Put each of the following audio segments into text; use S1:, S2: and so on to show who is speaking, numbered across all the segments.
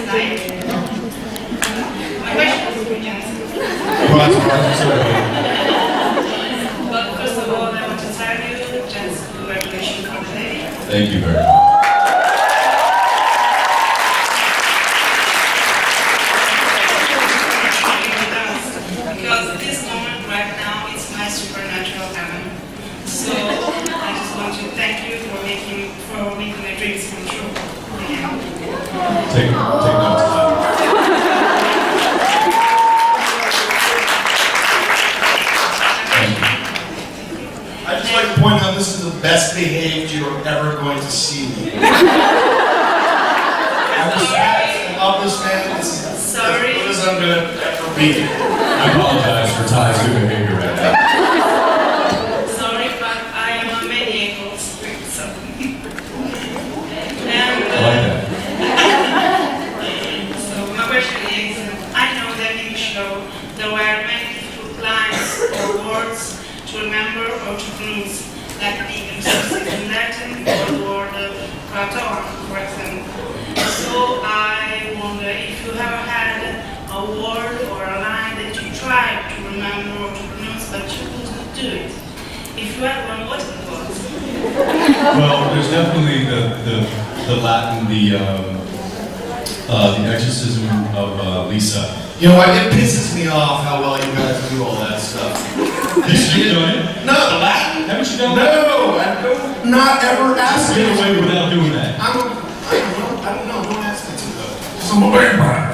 S1: nice night. My question is for Jensen. But first of all, I want to tell you, Jensen, congratulations on the day.
S2: Thank you very much.
S1: Because this moment right now is my supernatural heaven. So I just want to thank you for making my dreams come true.
S2: Take notes.
S3: I'd just like to point out this is the best behaved you're ever going to see me. I love this man. This is
S1: Sorry.
S3: as good as I'm going to ever be.
S2: I apologize for Ty's good behavior right now.
S1: Sorry, but I am on many angles. So.
S2: I like that.
S1: So my question is, I know that in the show there were many difficult lines or words to remember or to pronounce, like the emphasis in Latin or the word kraton, for example. So I wonder if you ever had a word or a line that you tried to remember or to pronounce, but you couldn't do it. If you had one, what it was?
S2: Well, there's definitely the Latin, the exorcism of Lisa.
S3: You know what? It pisses me off how well you guys do all that stuff.
S2: You done it?
S3: No, the Latin?
S2: Haven't you done that?
S3: No, I don't not ever ask
S2: Get
S3: you.
S2: away without doing that.
S3: I don't know. Don't ask me to though. I'm a vampire.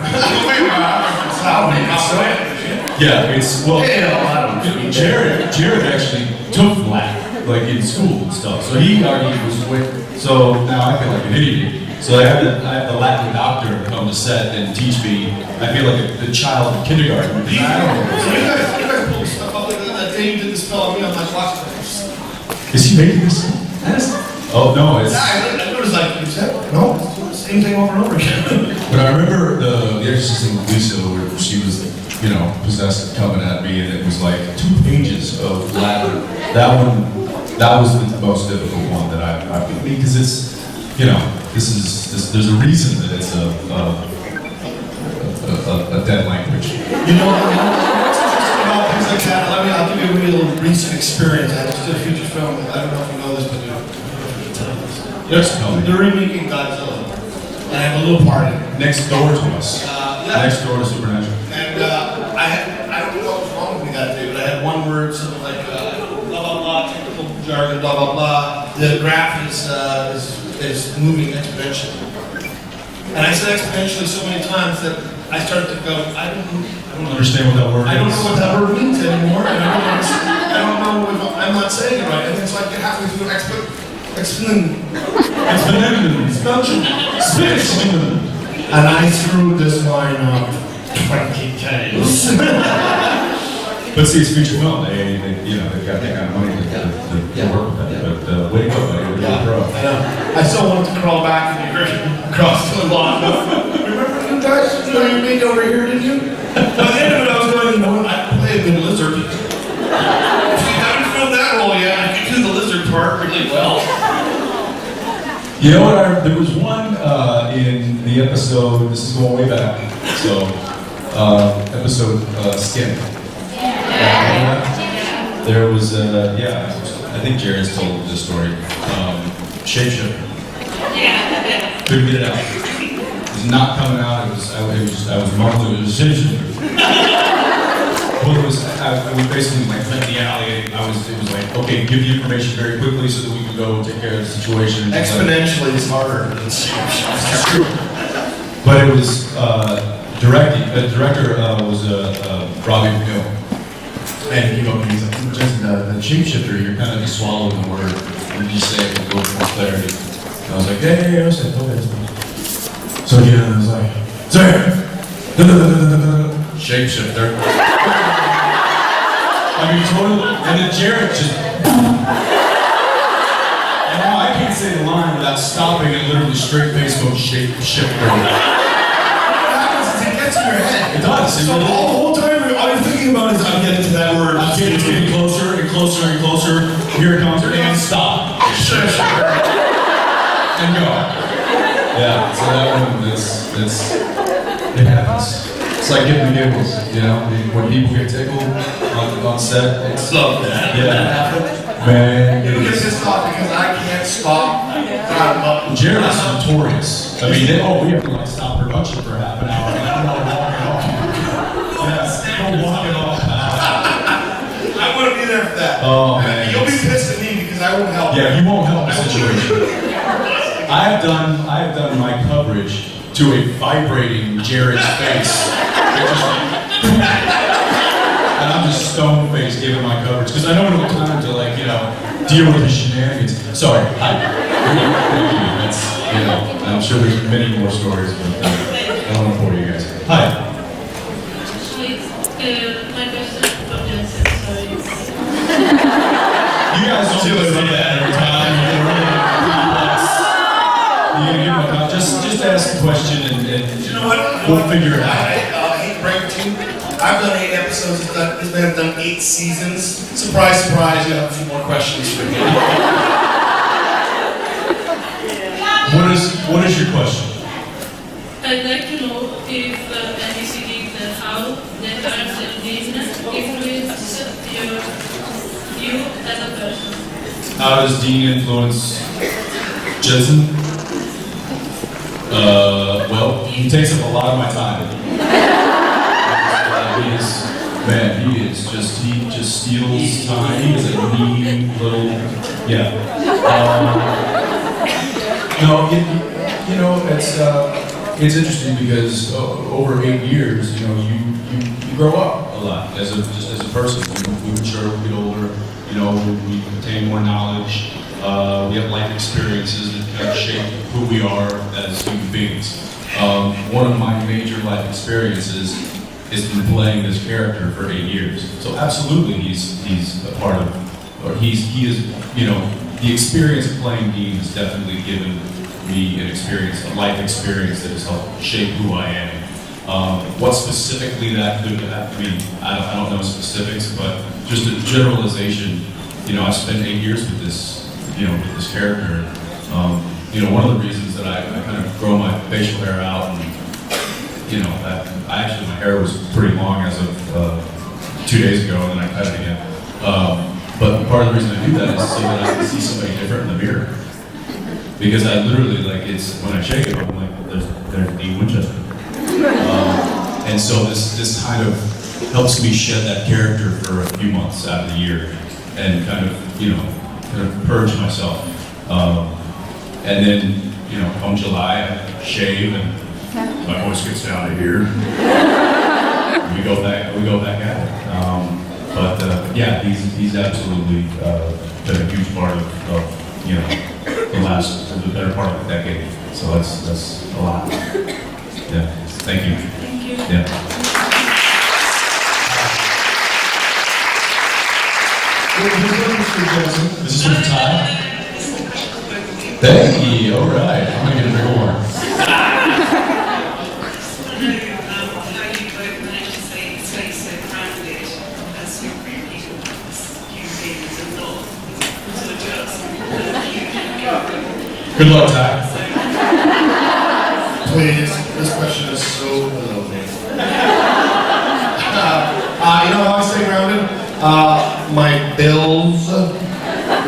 S2: Yeah, it's well.
S3: Hell,
S2: Jared actually took Latin, like in school and stuff. So he already was with. So now I feel like an idiot. So I have the Latin doctor come to set and teach me. I feel like a child in kindergarten.
S3: So you guys pulled stuff up like that day you did the spell on me on my watch.
S2: Is he making this? Oh no, it's.
S3: I was like, you said no, it's the same thing over and over again.
S2: But I remember the exorcism of Lisa, where she was, possessed and coming at me, and it was like 2 pages of Latin. That was the most difficult one that I because it's, there's a reason that it's a dead language.
S3: What's interesting about things like that? I'll give you a real recent experience. I just did a feature film. I don't know if you know this, but
S2: Yes, tell me.
S3: they're remaking Godzilla, and I have a little part in it.
S2: Next door to us.
S3: Yeah.
S2: Next door to Supernatural.
S3: And I don't know what was wrong with me that day, but I had one word, something like blah blah blah, technical jargon, blah blah blah. The graph is moving exponentially, and I said exponentially so many times that I started to go, I don't
S2: Understand what that word is?
S3: I don't know what that word means anymore, and I don't know if I'm not saying it right. And it's like halfway through exponential. And I threw this line up 20 times.
S2: But see, it's feature film. They've got that kind of money to work with that. But way to go, buddy. You're a pro.
S3: I know. I still wanted to crawl back and across the lawn. Remember you guys? You made over here, didn't you? By the end of it, I was going, I played the lizard. If you haven't filmed that role yet, I can do the lizard part really well.
S2: You know what? There was one in the episode. This is going way back. So, episode Skin. There was I think Jared's told this story. Shapeshifter. Couldn't get it out. It was not coming out. I was mumbling. It was shapeshifter. Well, we basically like went in the alley. It was like, okay, give the information very quickly so that we can go take care of the situation.
S3: Exponentially is harder than
S2: That's true. But it was directing. The director was Robbie McNeil. And he's like, just the shapeshifter, you're kind of just swallowing the word. And you just say it with a little more clarity. And I was like, hey, I said, okay. So I was like, sir, shapeshifter. I mean, totally. And then Jared just. And now I can't say the line without stopping and literally straight face go shapeshifter.
S3: What happens is it gets in your head.
S2: It does.
S3: So the whole time all you're thinking about is I'm getting to that word.
S2: It's getting closer and closer and closer. Here it comes, and stop. And go. Yeah, so that one is. It happens. It's like getting the giggles, you know? When people get tickled on set, it's...
S3: Love that.
S2: Yeah. Man.
S3: It gets pissed off because I can't stop.
S2: Jared's notorious. I mean, we have to like stop production for half an hour. And I'm not walking off. Yeah, don't walk it off.
S3: I want to be there for that.
S2: Oh, man.
S3: You'll be pissed at me because I won't help.
S2: Yeah, you won't help the situation. I have done my coverage to a vibrating Jared's face. And I'm just stone faced giving my coverage because I know it'll time to like, you know, deal with the shenanigans. Sorry, hi. Thank you. That's, you know, I'm sure there's many more stories, but I don't want to bore you guys. Hi.
S4: My question for Jensen, sorry.
S2: You guys don't do that every time. Just ask a question and
S3: You know what?
S2: we'll figure it out.
S3: I hate to break it to you. I've done 8 episodes. This man has done 8 seasons. Surprise, surprise, you have a few more questions for me.
S2: What is your question?
S4: I'd like to know if investigating how the character business influences you as a person.
S2: How does Dean influence Jensen? Well, he takes up a lot of my time. He just steals time. He is a mean little, yeah. No, you know, it's interesting because over 8 years, you know, you grow up a lot as a person. We mature, we get older, you know, we attain more knowledge. We have life experiences that kind of shape who we are as human beings. One of my major life experiences is from playing this character for 8 years. So absolutely, he's a part of, or he is, you know, the experience of playing Dean has definitely given me an experience, a life experience that has helped shape who I am. What specifically that could have, I mean, I don't know specifics, but just a generalization. You know, I spent 8 years with this, you know, with this character. You know, one of the reasons that I kind of grow my facial hair out, and you know, I actually, my hair was pretty long as of 2 days ago, and then I cut it again. But part of the reason I do that is so that I can see somebody different in the mirror. Because I literally, like, it's when I shake it, I'm like, there's Dean Winchester. And so this kind of helps me shed that character for a few months out of the year, and kind of, you know, kind of purge myself. And then, you know, come July, I shave and my voice gets down to here. We go back at it. Yeah, he's absolutely been a huge part of you know, the better part of the decade. So that's a lot. Yeah. Thank you.
S4: Thank you.
S2: Yeah. This is from Ty. Thank you. All right. I'm gonna get a drink of water. Good luck, Ty.
S3: Please, this question is so lovely. You know how I stay grounded? My bills,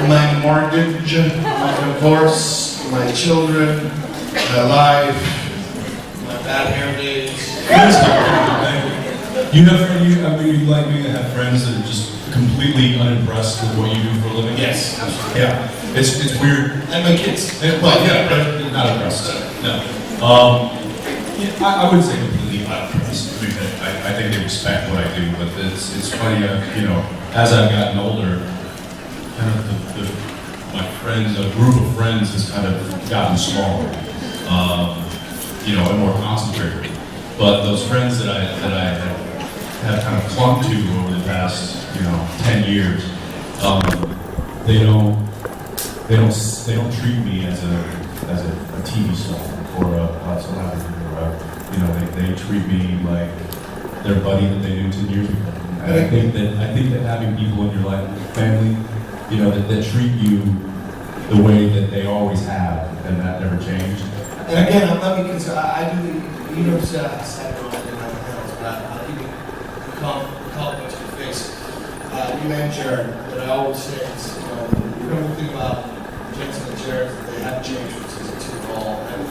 S3: my mortgage, my divorce, my children, my life, my bad hair days.
S2: I mean, you like me to have friends that are just completely unimpressed with what you do for a living?
S3: Yes.
S2: Yeah. It's weird.
S3: And my kids.
S2: Well, yeah, but not impressed. No. Yeah, I wouldn't say completely unimpressed. I mean, I think they respect what I do, but it's funny, you know, as I've gotten older, kind of my friends, a group of friends has kind of gotten smaller, you know, and more concentrated. But those friends that I have kind of clung to over the past, you know, 10 years, they don't treat me as a TV star or a celebrity. You know, they treat me like their buddy that they knew 10 years ago. And I think that having people in your life, family, you know, that treat you the way that they always have, and that never changed.
S3: And again, let me consider, I do you know, Saturday night panels, but even compliment to your face. You and Jared, but I always say is, you know, the wonderful thing about Jensen and Jared is that they have changed from season 2 at all. And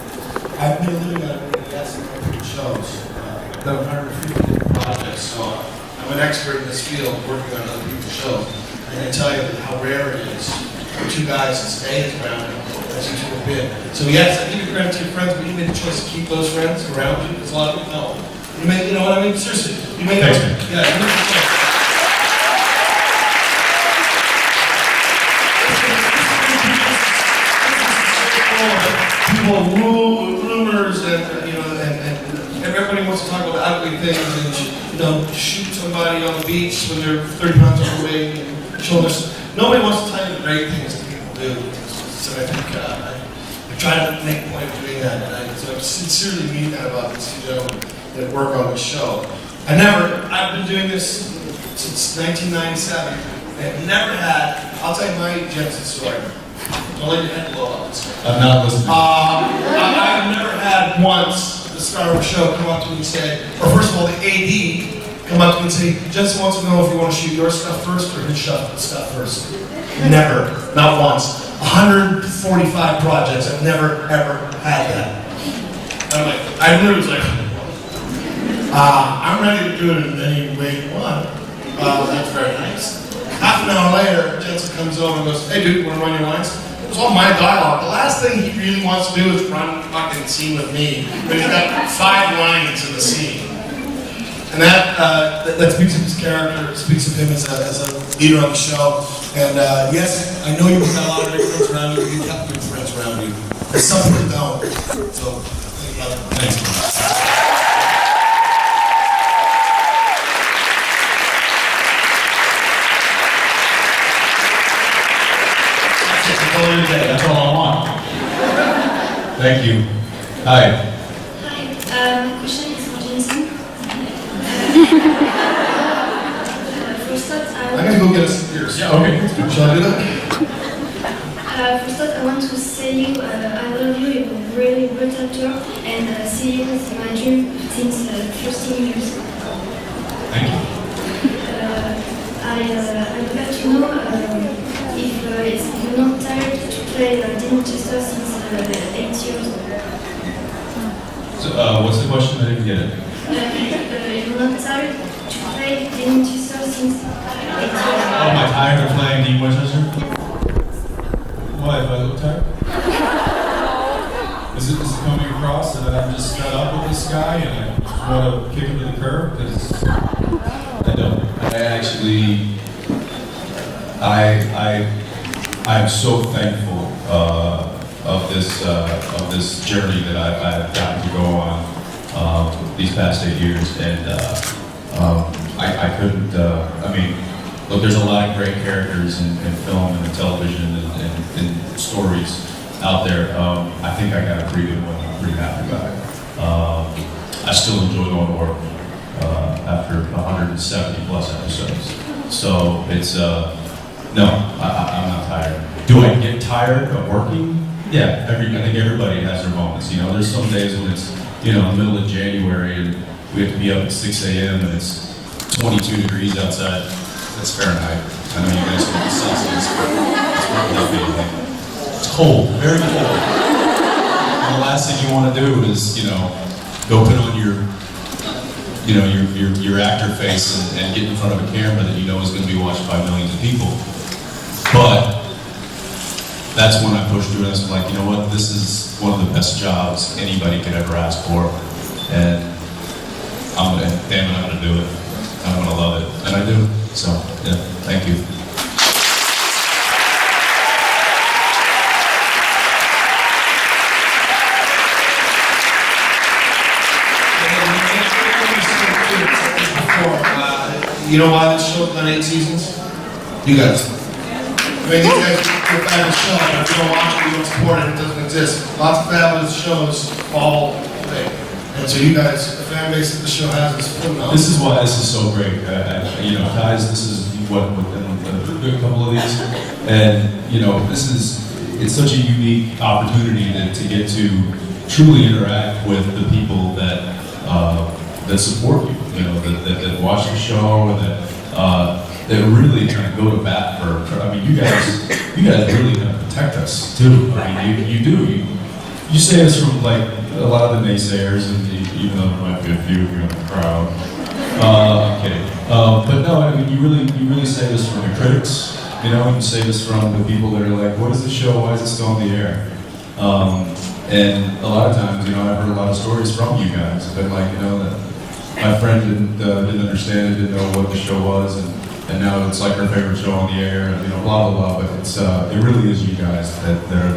S3: I've been living on yes, shows. I've done 150 different projects, so I'm an expert in this field working on other people's shows. And I tell you how rare it is for two guys to stay around as you two have been. So yes, I give you credit to your friends, but you made the choice to keep those friends around you, because a lot of people don't. You know what I mean? Seriously, you made
S2: Thanks,
S3: yeah, you made the choice. People rumors and everybody wants to talk about ugly things and shoot somebody on the beach when they're 30 pounds overweight and shoulders. Nobody wants to tell you the great things that people do. So I think I try to make a point of doing that, and so I sincerely mean that about these two gentlemen that work on this show. I've been doing this since 1997 and never had. I'll tell you my Jensen story. Don't let your head blow up.
S2: I'm not listening.
S3: I've never had once the star of a show come up to me and say, or first of all, the AD come up to me and say, Jensen wants to know if you want to shoot your stuff first or his stuff first. Never. Not once. 145 projects. I've never, ever had that. I literally was like, I'm ready to do it in any way you want. That's very nice. Half an hour later, Jensen comes over and goes, hey dude, want to run your lines? It was all my dialogue. The last thing he really wants to do is run a fucking scene with me. But he's got 5 lines in the scene. And that speaks of his character, speaks of him as a leader on the show. And yes, I know you've got a lot of great friends around you, but you have good friends around you. There's some people don't. So, think about it. Thanks.
S2: That's all I want. Thank you. Hi.
S5: Hi. My question is for Jensen. First up,
S3: I'm going to go get us some beers.
S2: Yeah, okay.
S3: Shall I do that?
S5: First up, I want to say I love you. You're a really great actor, and see you is my dream since 15 years.
S2: Thank you.
S5: I would like to know if you're not tired to play Dean Chester since 8 years.
S2: So, what's the question? I didn't get it.
S5: You're not tired to play Dean Chester since 8 years.
S2: Oh, am I tired of playing Dean Winchester? Why? If I look tired? Is it coming across that I'm just fed up with this guy and I want to kick him to the curb? Because I don't. I actually, I'm so thankful of this journey that I've gotten to go on these past 8 years, and I couldn't. I mean, look, there's a lot of great characters in film and in television and stories out there. I think I got a pretty good one. I'm pretty happy about it. I still enjoy going to work after 170 plus episodes. So it's no, I'm not tired. Do I get tired of working? Yeah, I think everybody has their moments. You know, there's some days when it's in the middle of January and we have to be up at 6 a.m. and it's 22 degrees outside. That's Fahrenheit. I know you guys can be Celsius, but it's working out anything. It's cold, very cold. And the last thing you want to do is, go put on your actor face and get in front of a camera that you know is going to be watched by millions of people. But that's when I pushed through this. I'm like, you know what? This is one of the best jobs anybody could ever ask for, and I'm gonna do it. I'm gonna love it, and I do. So, yeah, thank you.
S3: You know why this show's done 8 seasons? You guys. I mean, these guys are a fabulous show, and if you don't watch it, you don't support it, it doesn't exist. Lots of fabulous shows fall away. And so you guys, the fan base that the show has is phenomenal.
S2: This is why this is so great. Guys, this is within a good couple of these. And, it's such a unique opportunity to get to truly interact with the people that that support you, you know, that watch the show and that really kind of go to bat for. I mean, you guys really kind of protect us too. I mean, you do. You say this from like a lot of the naysayers, and even though there might be a few of you in the crowd. I'm kidding. But no, I mean, you really say this from the critics. You know, you say this from the people that are like, what is the show? Why is it still on the air? And a lot of times, you know, I've heard a lot of stories from you guys. But like, you know, that my friend didn't understand it, didn't know what the show was, and now it's like her favorite show on the air, and you know, blah blah blah. But it's it really is you guys that are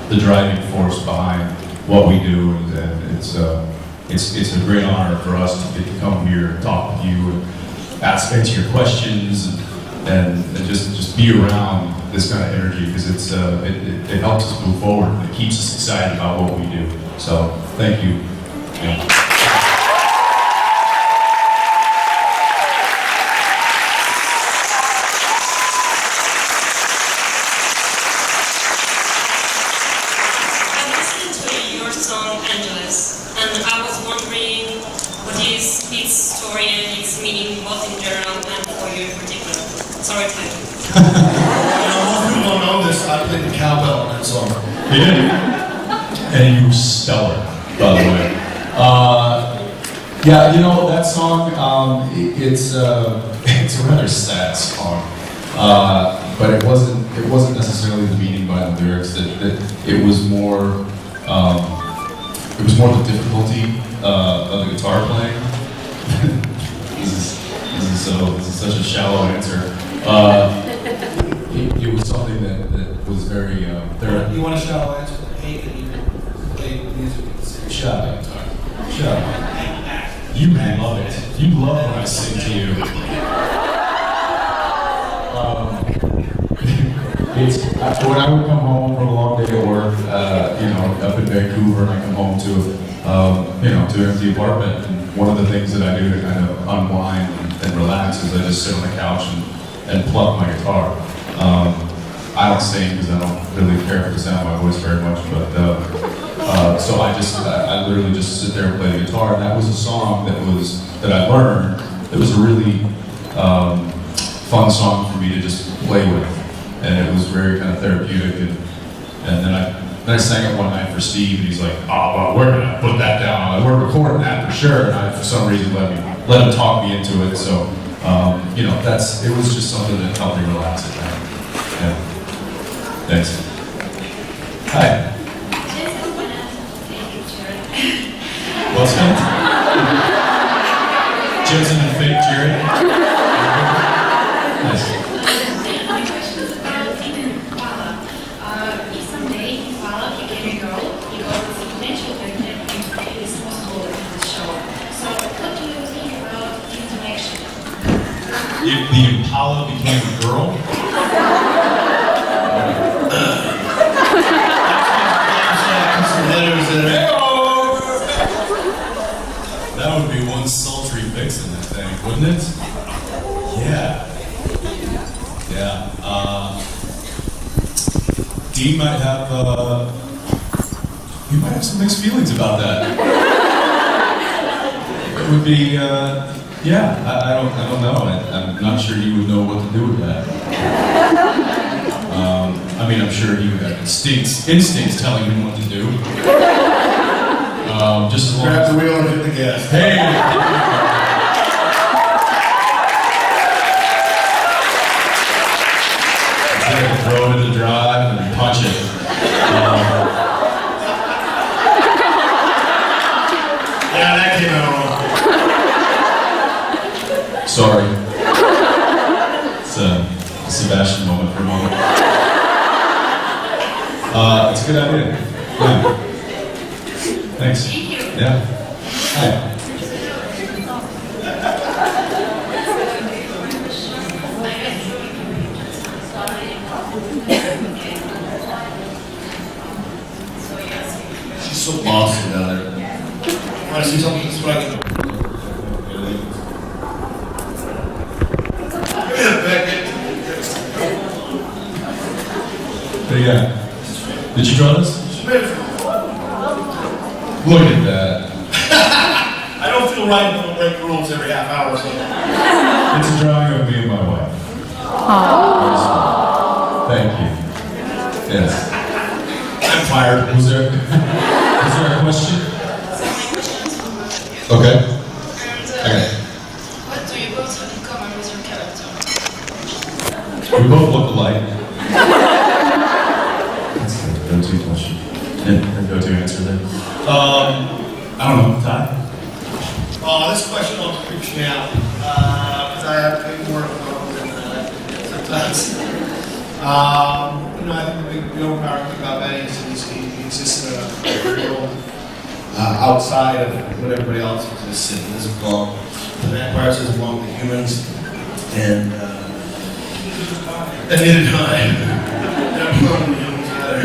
S2: the driving force behind what we do, and it's a great honor for us to get to come here and talk with you and answer your questions and just be around this kind of energy, because it helps us move forward and it keeps us excited about what we do. So thank you. Yeah.
S3: Sorry, Ty. Most people don't know this. I played the cowbell in that song.
S2: You did? And you were stellar, by the way. Yeah, you know, that song, it's a rather sad song. But it wasn't necessarily the meaning behind the lyrics. That it was more the difficulty of the guitar playing. This is such a shallow answer. It was something that was very
S3: You want a shallow answer? Hate that you play music.
S2: Shut up. You love it. You love when I sing to you. When I would come home from a long day of work, you know, up in Vancouver, and I come home to, you know, to an empty apartment. And one of the things that I do to kind of unwind and relax is I just sit on the couch and pluck my guitar. I don't sing because I don't really care for the sound of my voice very much, but so I literally just sit there and play the guitar. And that was a song that I learned. It was a really fun song for me to just play with, and it was very kind of therapeutic. And then I sang it one night for Steve, and he's like, "Oh, well, we're gonna put that down. We're recording that for sure." And I, for some reason, let him talk me into it. So you know, it was just something that helped me relax at night. Yeah. Thanks. Hi. What's that? Jensen and fake Jared. Nice.
S6: My question is about Impala. If someday Impala became a girl, because it's a potential that is possible in the show. So what do you think about the interaction?
S2: If the Impala became a girl? That would be one sultry vixen, I think, wouldn't it? Yeah. Dean might have some mixed feelings about that. It would be, I don't know. I'm not sure he would know what to do with that. I mean, I'm sure he would have instincts telling him what to do. Just as long
S3: Grab
S2: as...
S3: the wheel and hit the gas.
S2: Hey! Throw it in the drive and punch it.
S3: Yeah, that came out wrong.
S2: Sorry. It's a Sebastian moment for a moment. It's a good idea. Yeah. Thanks.
S6: Thank you.
S2: Yeah. Hi.
S3: She's so bossy down there. Want to see something? This is what I can do. Give me that packet.
S2: What do you got? Did you draw this?
S3: She made it for me.
S2: Look at that.
S3: I don't feel write, don't break the rules every half hour or so.
S2: It's a drawing of me and my wife. Thank you. Yes.
S3: I'm fired.
S2: Was there a question? Okay. Okay.
S6: What do you both have in common with your character?
S2: We both look alike. That's the go-to question. Yeah, the go-to answer there. I don't know, Ty?
S3: Oh, this question always creeps me out. Because I have to think more of them than sometimes. You know, I think the big overpowered thing about Benny is he exists in a world outside of what everybody else exists in. He doesn't belong. The vampires doesn't belong to humans. And neither do I. They don't belong to humans either.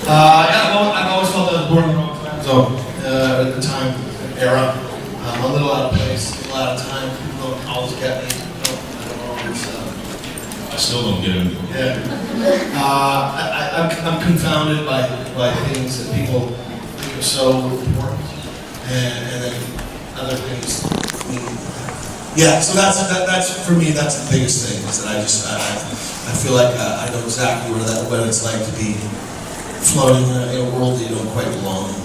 S3: Yeah, I've always felt that I was born in the wrong time zone at the time, era. I'm a little out of place, a little out of time. People don't always get me. I don't always.
S2: I still don't get him.
S3: Yeah. I'm confounded by things that people think are so important, and then other things. Yeah. So that's for me. That's the biggest thing. Is that I feel like I know exactly what it's like to be floating in a world that you don't quite belong in.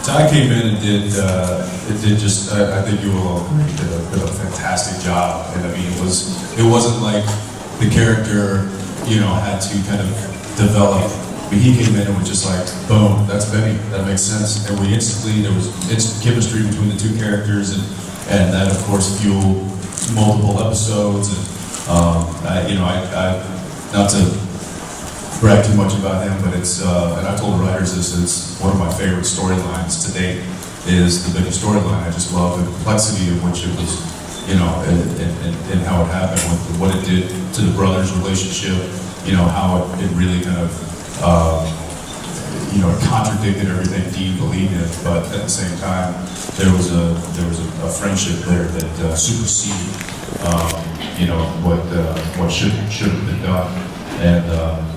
S2: Ty came in and did just, I think you will all agree, did a fantastic job. And I mean, it wasn't like the character, you know, had to kind of develop. I mean, he came in and was just like, boom, that's Benny, that makes sense. And there was instant chemistry between the two characters, and that of course fueled multiple episodes. And not to brag too much about him, but it's, and I told the writers this, it's one of my favorite storylines to date is the Benny storyline. I just love the complexity of which it was, you know, and how it happened, with what it did to the brothers' relationship, you know, how it really kind of, you know, contradicted everything Dean believed in, but at the same time, there was a friendship there that superseded, you know, what should have been done. And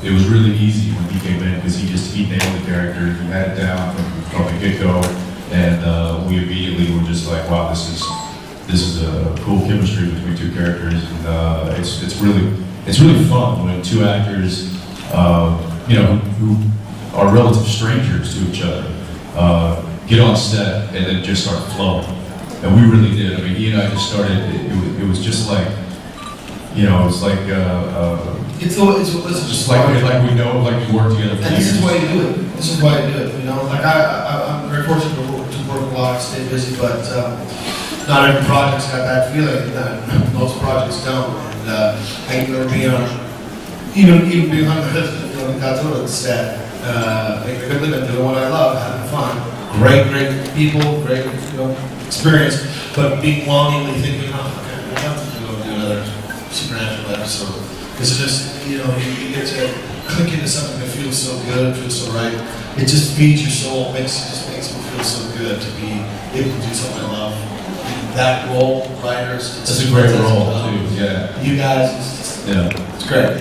S2: it was really easy when he came in because he nailed the character. He had it down from the get-go, and we immediately were just like, wow, this is a cool chemistry between two characters, and it's really fun when two actors, you know, who are relative strangers to each other, get on set and then just start flowing. And we really did. I mean, he and I just started. It was just like, you know, it's like.
S3: It's
S2: just like we know, like we work together for
S3: and
S2: years.
S3: this is why you do it. This is why you do it. You know, like I'm very fortunate to work a lot, stay busy, but not every project's got that feeling. Most projects don't. And I remember being on, even being on the Godzilla set, making a good living, doing what I love, having fun. Great people, great experience, but being longingly thinking, oh, okay, I'd love to do another supernatural episode. Because it just, you know, you get to click into something that feels so good, feels so right. It just feeds your soul, just makes me feel so good to be able to do something I love. That role, writers,
S2: it's a great role too. Yeah.
S3: You guys, it's great.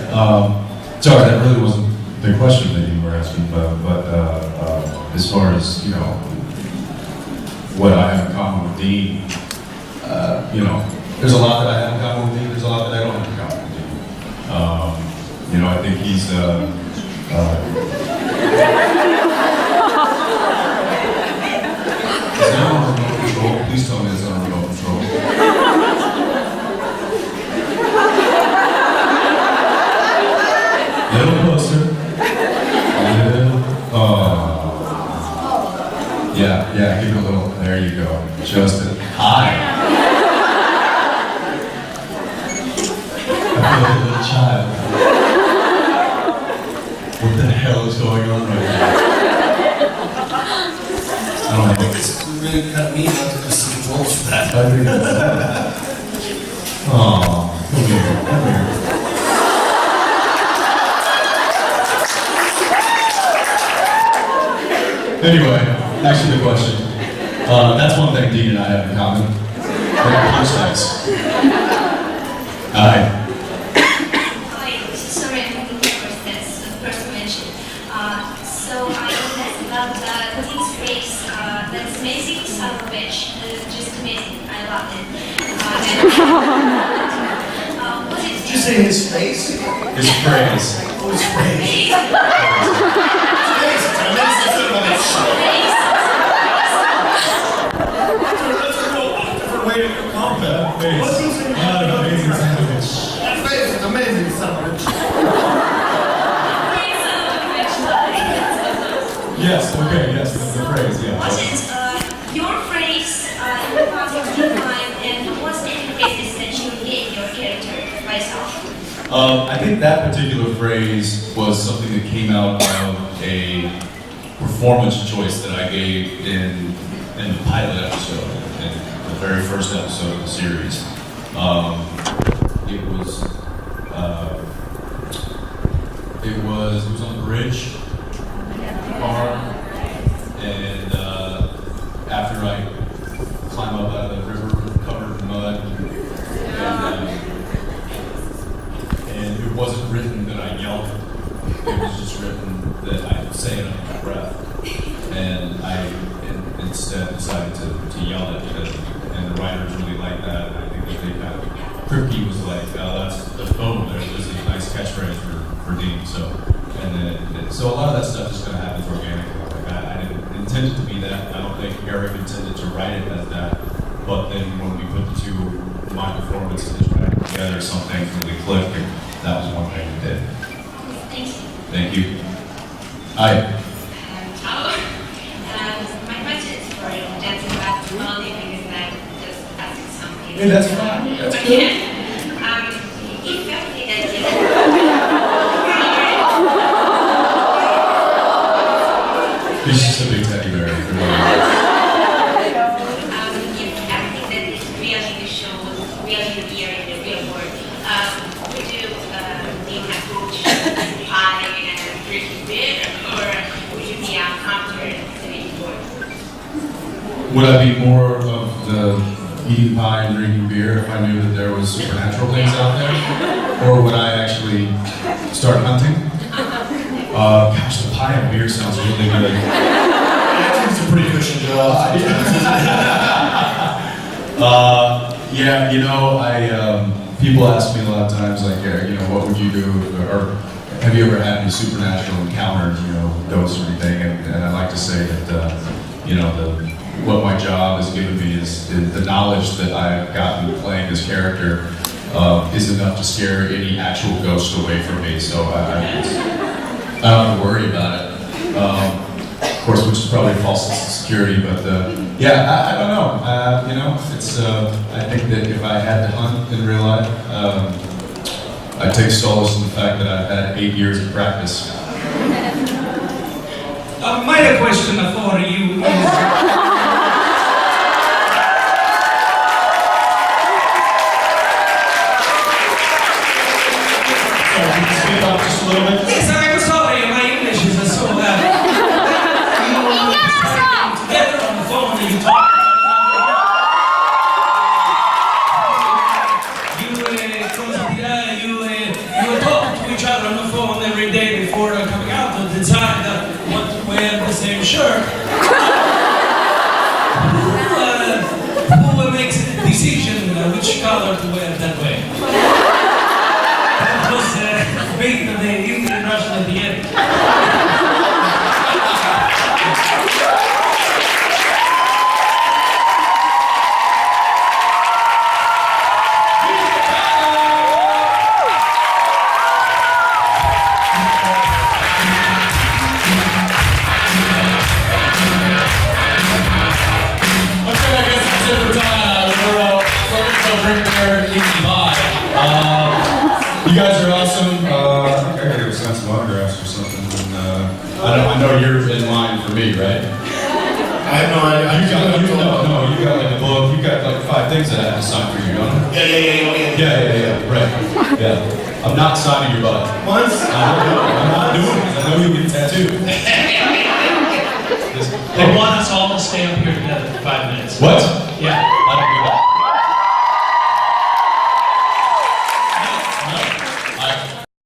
S2: Sorry, that really wasn't the question that you were asking, but as far as, you know, what I have in common with Dean, you know, there's a lot that I have in common with Dean. There's a lot that I don't have in common with Dean. You know, I think he's, is that on remote control? Please tell me it's on remote control. Little closer. Yeah, give it a little, there you go. Justin, hi. I feel like a little child. What the hell is going on right now? I don't know.
S3: It's really kind of mean not to just see roles for that.
S2: I think that's come here. Anyway, thanks for the question. That's one thing Dean and I have in common. We're punch bags. Hi.
S5: Hi, sorry, I'm having first to mention. So I know that about Dean's face, that's amazing salvage, just amazing.
S6: What is
S3: Did you say his face?
S2: His phrase.
S3: Oh, his face. His face. I meant to say about his face. That's a real different way to comp that. What do you say?
S2: Not an amazing sandwich.
S3: That face is amazing sandwich.
S2: Yes, okay, yes, the phrase, yeah.
S6: What is your phrase in the past of JIBCon, and what's the phrase that you gave your character by yourself?
S2: I think that particular phrase was something that came out of a performance choice that I gave in the pilot episode, in the very first episode of the series. It was on the bridge, car, and after I climb up out of the river covered in mud, and it wasn't written that I yelled, it was just written that I say it under my breath, and I instead decided to yell it, and the writers really liked that, and I think that they kind of, Kripke was like, oh, that's the phone, there's a nice catchphrase for Dean, so a lot of that stuff just kind of happens organically. Like I didn't intend it to be that. I don't think Eric intended to write it as that. But then when we put the two, my performance and his back together, something really clicked, and that was one thing we did.
S6: Thank you.
S2: Thank you. Hi.
S6: My question is for Jensen, but the only thing is that just asking something.
S2: Hey, that's fine. That's
S6: But
S2: good.
S6: if everything that
S2: He's just a big teddy bear.
S6: if everything that is real in the show was real here in the real world, would you need an approach pie and drinking beer, or would you be a counter to the world?
S2: Would I be more of the eating pie and drinking beer if I knew that there was supernatural things out there? Or would I actually start hunting? Gosh, the pie and beer sounds really good.
S3: It's a pretty cushion job.
S2: Yeah, you know, people ask me a lot of times, like, you know, what would you do, or have you ever had any supernatural encounters, you know, ghosts or anything? And I like to say that, you know, what my job has given me is the knowledge that I've gotten playing this character is enough to scare any actual ghost away from me. So I don't have to worry about it. Of course, which is probably a false sense of security, but yeah, I don't know. You know, it's I think that if I had to hunt in real life, I'd take solace in the fact that I've had 8 years of practice.
S7: My question for you is.
S2: Can you speak up just a little bit?
S7: Yes, I'm sorry, my English is so bad. Together on the phone and you talk. You talk to each other on the phone every day before coming out to decide what to wear the same shirt. Who makes a decision which color to wear that way? That was big the Indian Russian at the end.
S2: You guys are awesome. I think I gotta send some autographs or something. And, I know you're in line for me, right?
S3: I have no idea.
S2: You got like a book. You got like 5 things that I have to sign for you, don't you?
S3: Yeah.
S2: Yeah, right. Yeah. I'm not signing your butt.
S3: Once?
S2: I'm not doing